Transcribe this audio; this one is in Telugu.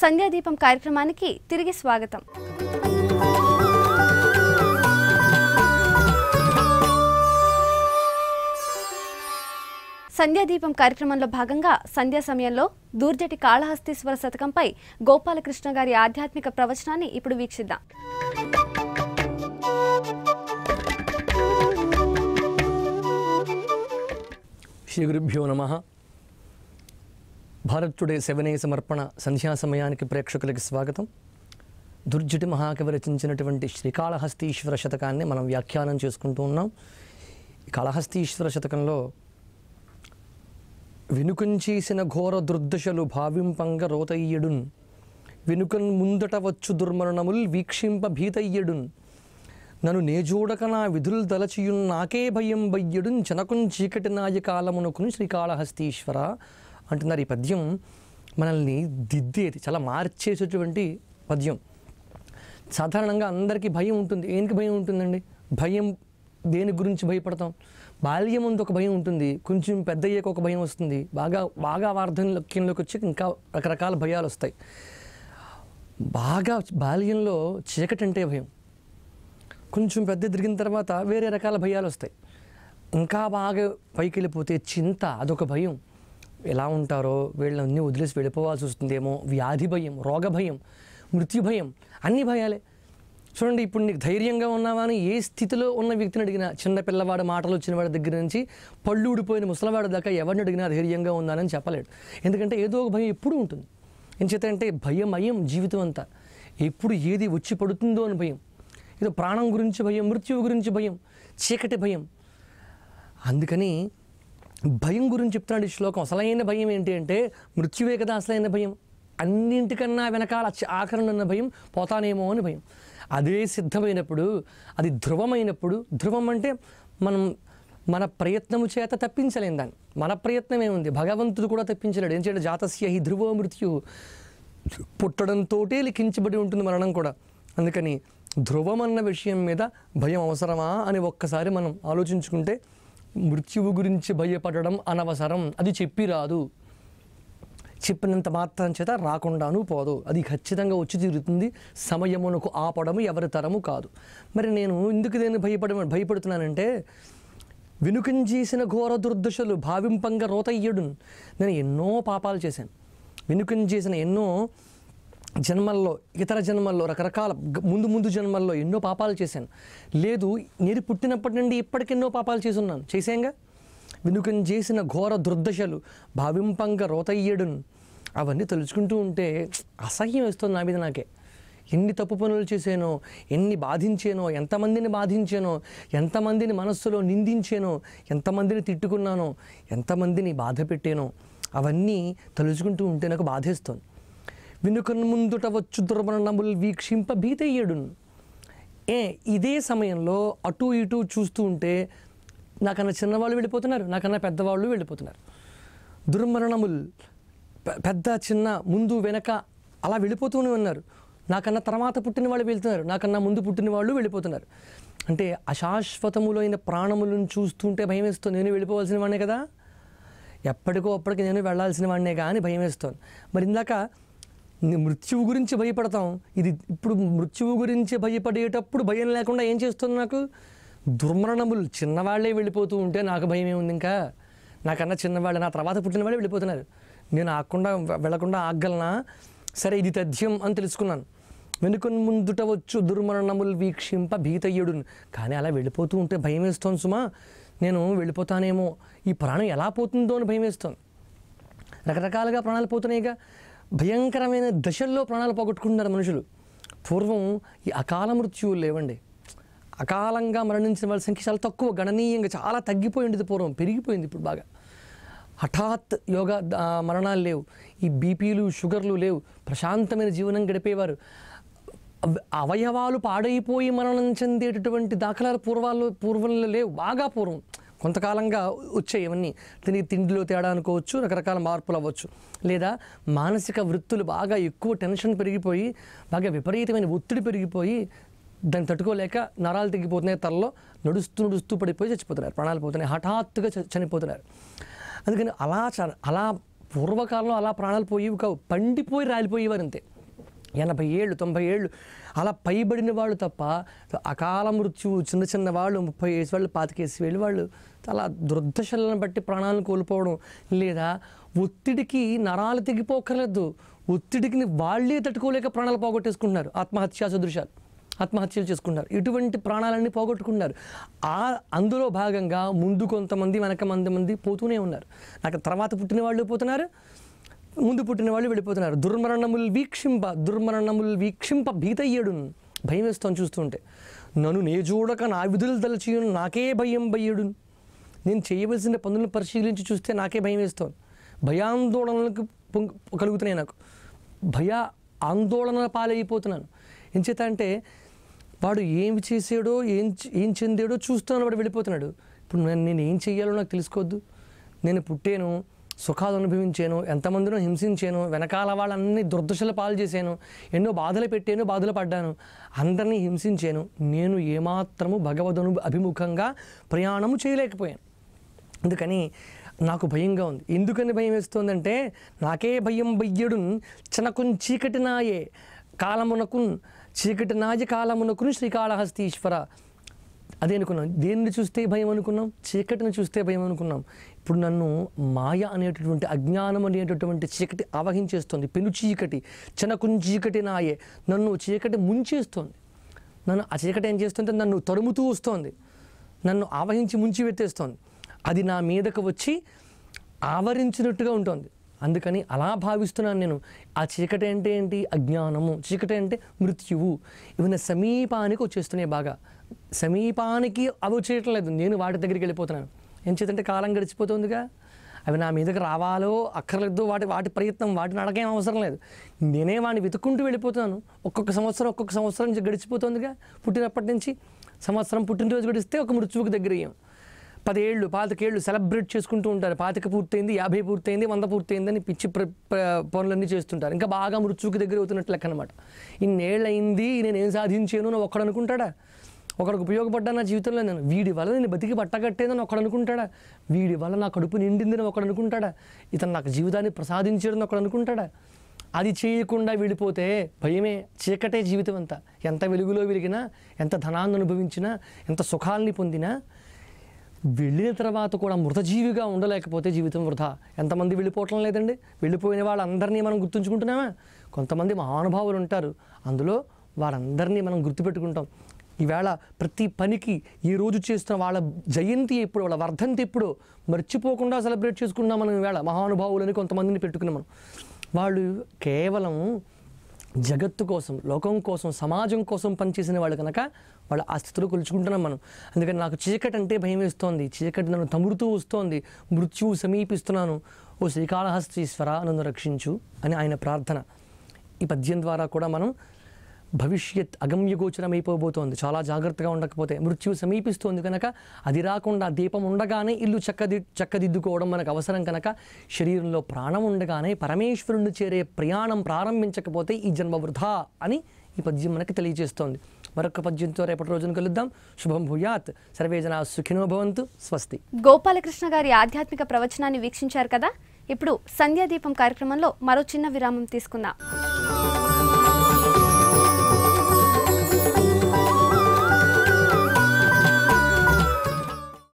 సంధ్యాదీపం కార్యక్రమానికి తిరిగి స్వాగతం. సంధ్యాదీపం కార్యక్రమంలో భాగంగా సంధ్యా సమయంలో దూర్జటి కాళహస్తీశ్వర శతకంపై గోపాలకృష్ణ గారి ఆధ్యాత్మిక ప్రవచనాన్ని ఇప్పుడు వీక్షిద్దాం. శ్రీ గురుభ్యో నమః. భారత్ టుడే 7A సమర్పణ సంధ్యా సమయానికి ప్రేక్షకులకి స్వాగతం. దుర్జటి మహాకవి రచించినటువంటి శ్రీకాళహస్తీశ్వర శతకాన్ని మనం వ్యాఖ్యానం చేసుకుంటూ ఉన్నాం. కాళహస్తీశ్వర శతకంలో వెనుకంచేసిన ఘోర దుర్దశలు భావింపంగ రోతయ్యడున్, వెనుకన్ ముందట వచ్చు దుర్మరణముల్ వీక్షింప భీతయ్యడున్, నన్ను నేజూడక నా విధులు దలచియున్ నాకే భయం బయ్యడున్ చనకున్ చీకటి నాయకాలమునకును శ్రీకాళహస్తీశ్వర అంటున్నారు. ఈ పద్యం మనల్ని దిద్దేది, చాలా మార్చేసేటువంటి పద్యం. సాధారణంగా అందరికీ భయం ఉంటుంది. ఏంటి భయం ఉంటుందండి? భయం దేని గురించి భయపడతాం? బాల్యం ముందు ఒక భయం ఉంటుంది, కొంచెం పెద్ద అయ్యాక ఒక భయం వస్తుంది, బాగా వార్ధక్యంలోకి వచ్చి ఇంకా రకరకాల భయాలు వస్తాయి. బాగా బాల్యంలో చీకటి అంటే భయం, కొంచెం పెద్ద ఎదిగిన తర్వాత వేరే రకాల భయాలు వస్తాయి. ఇంకా బాగా పైకి వెళ్ళిపోతే చింత, అదొక భయం. ఎలా ఉంటారో, వీళ్ళన్నీ వదిలేసి వెళ్ళిపోవాల్సి వస్తుందేమో, వ్యాధి భయం, రోగ భయం, మృత్యు భయం, అన్ని భయాలే. చూడండి, ఇప్పుడు నీకు ధైర్యంగా ఉన్నావా అని ఏ స్థితిలో ఉన్న వ్యక్తిని అడిగినా, చిన్న పిల్లవాడు మాటలు వచ్చిన వాడి దగ్గర నుంచి పళ్ళు ఊడిపోయిన ముసలివాడి దాకా ఎవరిని అడిగినా ధైర్యంగా ఉందని చెప్పలేడు. ఎందుకంటే ఏదో ఒక భయం ఎప్పుడూ ఉంటుంది. ఏం చేత అంటే భయమయం జీవితం అంతా. ఎప్పుడు ఏది వచ్చి పడుతుందో అని భయం. ఏదో ప్రాణం గురించి భయం, మృత్యువు గురించి భయం, చీకటి భయం. అందుకని భయం గురించి చెప్తున్నాడు ఈ శ్లోకం. అసలైన భయం ఏంటి అంటే మృత్యువే కదా అసలైన భయం. అన్నింటికన్నా వెనకాల ఆఖరణ ఉన్న భయం పోతానేమో అని భయం. అదే సిద్ధమైనప్పుడు, అది ధ్రువమైనప్పుడు, ధ్రువం అంటే మన ప్రయత్నము చేత తప్పించలేం దాన్ని. మన ప్రయత్నమే ఉంది, భగవంతుడు కూడా తప్పించలేడు. ఏం చేయడం? జాతస్య హి ధ్రువో మృత్యు, పుట్టడంతో లిఖించబడి ఉంటుంది మరణం కూడా. అందుకని ధ్రువం అన్న విషయం మీద భయం అవసరమా అని ఒక్కసారి మనం ఆలోచించుకుంటే, మృత్యువు గురించి భయపడడం అనవసరం. అది చెప్పి రాదు, చెప్పినంత మాత్రం చేత రాకుండాను పోదు. అది ఖచ్చితంగా వచ్చి తీరుతుంది. సమయమునకు ఆపడము ఎవరి తరము కాదు. మరి నేను ఎందుకు దేన్ని భయపడుతున్నానంటే, వెనుకం చేసిన ఘోర దుర్దశలు భావింపంగా రోతయ్యడున్. నేను ఎన్నో పాపాలు చేశాను. వెనుకం చేసిన ఎన్నో జన్మల్లో, ఇతర జన్మల్లో, రకరకాల ముందు జన్మల్లో ఎన్నో పాపాలు చేశాను. లేదు, నేను పుట్టినప్పటి నుండి ఇప్పటికెన్నో పాపాలు చేసున్నాను, చేశాంగా. వెనుకం చేసిన ఘోర దుర్దశలు భావింపంగా రోతయ్యడున్. అవన్నీ తలుచుకుంటూ ఉంటే అసహ్యం వేస్తుంది నా మీద నాకే. ఎన్ని తప్పు పనులు చేశానో, ఎన్ని బాధించానో, ఎంతమందిని బాధించానో, ఎంతమందిని మనస్సులో నిందించానో, ఎంతమందిని తిట్టుకున్నానో, ఎంతమందిని బాధ పెట్టానో, అవన్నీ తలుచుకుంటూ ఉంటే నాకు బాధేస్తుంది. వెనుకన్ ముందుట వచ్చు దుర్మరణముల్ వీక్షింప భీతయ్యడున్. ఇదే సమయంలో అటు ఇటు చూస్తూ ఉంటే నాకన్నా చిన్నవాళ్ళు వెళ్ళిపోతున్నారు, నాకన్నా పెద్దవాళ్ళు వెళ్ళిపోతున్నారు. దుర్మరణముల్, పెద్ద చిన్న ముందు వెనక అలా వెళ్ళిపోతూనే ఉన్నారు. నాకన్నా తర్వాత పుట్టిన వాళ్ళు వెళ్తున్నారు, నాకన్నా ముందు పుట్టిన వాళ్ళు వెళ్ళిపోతున్నారు. అంటే అశాశ్వతములైన ప్రాణములను చూస్తుంటే భయం వేస్తుంది. నేను వెళ్ళిపోవాల్సిన వాడినే కదా, ఎప్పటికో అప్పటికి నేను వెళ్ళాల్సిన వాడినే కానీ భయం వేస్తుంది. మరి ఇందాక మృత్యువు గురించి భయపడతాం, ఇది ఇప్పుడు మృత్యువు గురించి భయపడేటప్పుడు భయం లేకుండా ఏం చేస్తుంది నాకు? దుర్మరణములు, చిన్నవాళ్లే వెళ్ళిపోతూ ఉంటే నాకు భయం ఏముంది? ఇంకా నాకన్నా చిన్నవాళ్ళు, నా తర్వాత పుట్టిన వాళ్ళే వెళ్ళిపోతున్నారు. నేను వెళ్లకుండా ఆగలనా? సరే, ఇది తథ్యం అని తెలుసుకున్నాను. వెనుకొని ముందుట వచ్చు దుర్మరణములు వీక్షింప భీతయ్యడున్. కానీ అలా వెళ్ళిపోతూ ఉంటే భయం వేస్తోంది సుమా. నేను వెళ్ళిపోతానేమో, ఈ ప్రాణం ఎలా పోతుందో అని భయం వేస్తోంది. రకరకాలుగా ప్రాణాలు పోతున్నాయిగా. భయంకరమైన దశల్లో ప్రాణాలు పోగొట్టుకుంటున్నారు మనుషులు. పూర్వం ఈ అకాల మృత్యువులు లేవండి. అకాలంగా మరణించిన వాళ్ళ సంఖ్య చాలా తక్కువ, గణనీయంగా చాలా తగ్గిపోయింది. పూర్వం పెరిగిపోయింది, ఇప్పుడు బాగా. హఠాత్ మరణాలు లేవు, ఈ బీపీలు షుగర్లు లేవు, ప్రశాంతమైన జీవనం గడిపేవారు. అవయవాలు పాడైపోయి మరణం చెందేటటువంటి దాఖలాలు పూర్వంలో లేవు, బాగా పూర్వం. కొంతకాలంగా వచ్చాయి ఇవన్నీ. తిండిలో తేడా అనుకోవచ్చు, రకరకాల మార్పులు అవ్వచ్చు, లేదా మానసిక వృత్తులు బాగా ఎక్కువ టెన్షన్ పెరిగిపోయి, బాగా విపరీతమైన ఒత్తిడి పెరిగిపోయి దాన్ని తట్టుకోలేక నరాలు తెగిపోతున్నాయి, తలలో నడుస్తూ పడిపోయి చచ్చిపోతున్నారు, ప్రాణాలు పోతున్నాయి, హఠాత్తుగా చనిపోతున్నారు. అందుకని అలా పూర్వకాలంలో అలా ప్రాణాలు పోయేవి కావు, పండిపోయి రాలిపోయేవారు అంతే. 80 ఏళ్ళు 90 ఏళ్ళు అలా పైబడిన వాళ్ళు తప్ప అకాల మృత్యువు చిన్న చిన్న వాళ్ళు 30 ఏళ్ళ వాళ్ళు 25 ఏళ్ళ వాళ్ళు అలా దుర్దశలను బట్టి ప్రాణాలను కోల్పోవడం, లేదా ఒత్తిడికి నరాలు తెగిపోకర్లేదు, ఒత్తిడికి వాళ్ళే తట్టుకోలేక ప్రాణాలు పోగొట్టేసుకుంటున్నారు, ఆత్మహత్యా సదృశాలు ఆత్మహత్యలు చేసుకుంటున్నారు, ఇటువంటి ప్రాణాలన్నీ పోగొట్టుకున్నారు. అందులో భాగంగా ముందు కొంతమంది వెనక మంది పోతూనే ఉన్నారు. నాకు తర్వాత పుట్టిన వాళ్ళు పోతున్నారు, ముందు పుట్టిన వాళ్ళు వెళ్ళిపోతున్నారు. దుర్మరణములు వీక్షింప భీతయ్యడు. భయం వేస్తాను చూస్తుంటే. నన్ను నే చూడక నా విధులు తలచియును నాకే భయం భయ్యడు. నేను చేయవలసిన పనులను పరిశీలించి చూస్తే నాకే భయం వేస్తాను. భయాందోళనలకు కలుగుతున్నాయి, నాకు ఆందోళనల పాలైపోతున్నాను. ఎంచేత అంటే వాడు ఏమి చేసాడో ఏం చెందాడో చూస్తున్నాను, వాడు వెళ్ళిపోతున్నాడు. ఇప్పుడు నేను ఏం చెయ్యాలో నాకు తెలుసుకోవద్దు. నేను పుట్టాను, సుఖాలు అనుభవించాను, ఎంతమందినో హింసించాను, వెనకాల వాళ్ళన్నీ దుర్దశల పాలు చేశాను, ఎన్నో బాధలు పెట్టాను, బాధలు పడ్డాను, అందరినీ హింసించాను. నేను ఏమాత్రము భగవదను అభిముఖంగా ప్రయాణము చేయలేకపోయాను. అందుకని నాకు భయంగా ఉంది. ఎందుకని భయం వేస్తుందంటే, నాకే భయం భయ్యడు చనకున్ చీకటి నాయే కాలమునకున్ చీకటి నాయ కాలమునకును శ్రీకాళహస్తీశ్వర. అదే అనుకున్నాం. దేన్ని చూస్తే భయం అనుకున్నాం? చీకటిని చూస్తే భయం అనుకున్నాం. ఇప్పుడు నన్ను మాయ అనేటటువంటి అజ్ఞానం అనేటటువంటి చీకటి ఆవహించేస్తుంది. పెను చీకటి, చనకున్ చీకటి నాయే, నన్ను చీకటి ముంచేస్తోంది. నన్ను ఆ చీకటి ఏం చేస్తుంటే నన్ను తరుముతూ వస్తోంది, నన్ను ఆవహించి ముంచి వెత్తేస్తోంది. అది నా మీదకు వచ్చి ఆవరించినట్టుగా ఉంటుంది. అందుకని అలా భావిస్తున్నాను నేను. ఆ చీకటి అంటే ఏంటి? అజ్ఞానము. చీకటి అంటే మృత్యువు. ఇవన్నీ సమీపానికి వచ్చేస్తున్నాయి. బాగా సమీపానికి అవి వచ్చేయట్లేదు, నేను వాటి దగ్గరికి వెళ్ళిపోతున్నాను. ఏం చేతంటే కాలం గడిచిపోతుందిగా, అవి నా మీదకి రావాలో అక్కర్లేదు, వాటి ప్రయత్నం, వాటిని అడగేం అవసరం లేదు. నేనే వాడిని వెతుక్కుంటూ వెళ్ళిపోతున్నాను. ఒక్కొక్క సంవత్సరం గడిచిపోతుందిగా. పుట్టినప్పటి నుంచి సంవత్సరం పుట్టినరోజు గడిస్తే ఒక మృత్యువుకి దగ్గర అయ్యాం. 10 ఏళ్ళు 25 ఏళ్ళు సెలబ్రేట్ చేసుకుంటూ ఉంటారు. 25 పూర్తయింది, 50 పూర్తయింది, 100 పూర్తయిందని పిచ్చి పనులన్నీ చేస్తుంటారు. ఇంకా బాగా మృత్యువుకి దగ్గర అవుతున్నట్టు లెక్క అనమాట. ఇన్నేళ్ళు అయింది, నేనేం సాధించాను అని ఒక్కడు అనుకుంటాడా? ఒకడికి ఉపయోగపడ్డా నా జీవితంలో నేను, వీడి వల్ల నేను బతికి బట్టగట్టేదని ఒకడు అనుకుంటాడా? వీడి వల్ల నా కడుపు నిండిందని ఒకడు అనుకుంటాడా? ఇతను నాకు జీవితాన్ని ప్రసాదించాడని ఒకడు అనుకుంటాడా? అది చేయకుండా వెళ్ళిపోతే భయమే. చీకటే జీవితం అంతా. ఎంత వెలుగులో వెలిగినా, ఎంత ధనాన్ని అనుభవించినా, ఎంత సుఖాల్ని పొందినా, వెళ్ళిన తర్వాత కూడా మృతజీవిగా ఉండలేకపోతే జీవితం వృధా. ఎంతమంది వెళ్ళిపోవటం లేదండి? వెళ్ళిపోయిన వాళ్ళందరినీ మనం గుర్తుంచుకుంటున్నామా? కొంతమంది మహానుభావులు ఉంటారు, అందులో వారందరినీ మనం గుర్తుపెట్టుకుంటాం. ఈవేళ ప్రతి పనికి ఈ రోజు చేస్తున్న వాళ్ళ జయంతి ఎప్పుడు, వాళ్ళ వర్ధంతి ఎప్పుడు మర్చిపోకుండా సెలబ్రేట్ చేసుకున్నాం మనం. ఈవేళ మహానుభావులని కొంతమందిని పెట్టుకున్నాం మనం. వాళ్ళు కేవలం జగత్తు కోసం, లోకం కోసం, సమాజం కోసం పనిచేసిన వాళ్ళు కనుక వాళ్ళ ఆ స్థితిలో కొలుచుకుంటున్నాం మనం. అందుకని నాకు చీకటి అంటే భయం వేస్తోంది, చీకటి నన్ను తమురుతూ వస్తోంది, మృత్యువు సమీపిస్తున్నాను, ఓ శ్రీకాళహస్తీశ్వర నన్ను రక్షించు అని ఆయన ప్రార్థన. ఈ పద్యం ద్వారా కూడా మనం భవిష్యత్ అగమ్యగోచరమైపోబోతోంది. చాలా జాగ్రత్తగా ఉండకపోతే మృత్యువు సమీపిస్తోంది కనుక అది రాకుండా, దీపం ఉండగానే ఇల్లు చక్కదిద్దుకోవడం మనకు అవసరం కనుక, శరీరంలో ప్రాణం ఉండగానే పరమేశ్వరుణ్ణి చేరే ప్రయాణం ప్రారంభించకపోతే ఈ జన్మ వృధా అని ఈ పద్యం మనకి తెలియజేస్తోంది. మరొక పద్యంతో రేపటి రోజున కలుద్దాం. శుభం భూయాత్. సర్వే జనా సుఖినో భవంతు. స్వస్తి. గోపాలకృష్ణ గారి ఆధ్యాత్మిక ప్రవచనాన్ని వీక్షించారు కదా. ఇప్పుడు సంధ్యాదీపం కార్యక్రమంలో మరో చిన్న విరామం తీసుకుందాం.